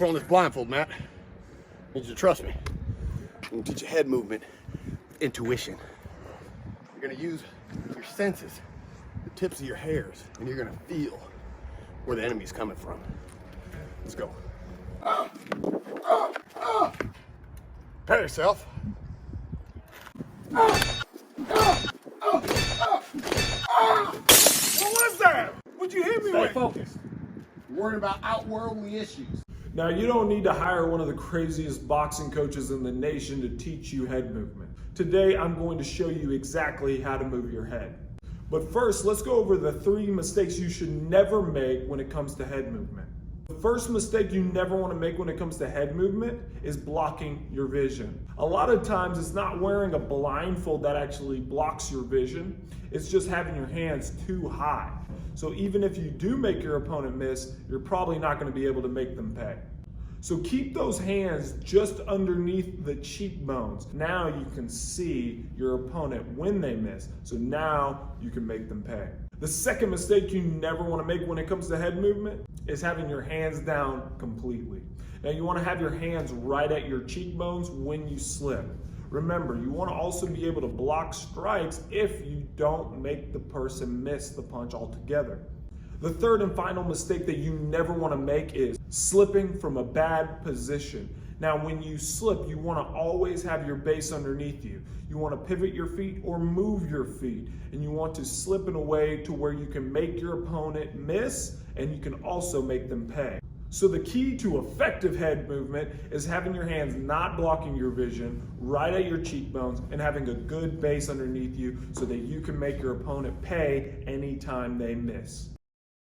put on this blindfold, Matt. I need you to trust me. I'm gonna teach you head movement, intuition. You're gonna use your senses, the tips of your hairs, and you're gonna feel where the enemy's coming from. Let's go. Prepare yourself. What was that? What'd you hit me with? Stay focused. You're worrying about outworldly issues. Now, you don't need to hire one of the craziest boxing coaches in the nation to teach you head movement. Today, I'm going to show you exactly how to move your head. But first, let's go over the 3 mistakes you should never make when it comes to head movement. The first mistake you never want to make when it comes to head movement is blocking your vision. A lot of times, it's not wearing a blindfold that actually blocks your vision. It's just having your hands too high. So even if you do make your opponent miss, you're probably not going to be able to make them pay. So keep those hands just underneath the cheekbones. Now you can see your opponent when they miss. So now you can make them pay. The second mistake you never want to make when it comes to head movement is having your hands down completely. Now you want to have your hands right at your cheekbones when you slip. Remember, you want to also be able to block strikes if you don't make the person miss the punch altogether. The third and final mistake that you never want to make is slipping from a bad position. Now, when you slip, you want to always have your base underneath you. You want to pivot your feet or move your feet, and you want to slip in a way to where you can make your opponent miss and you can also make them pay. So the key to effective head movement is having your hands not blocking your vision, right at your cheekbones, and having a good base underneath you so that you can make your opponent pay anytime they miss.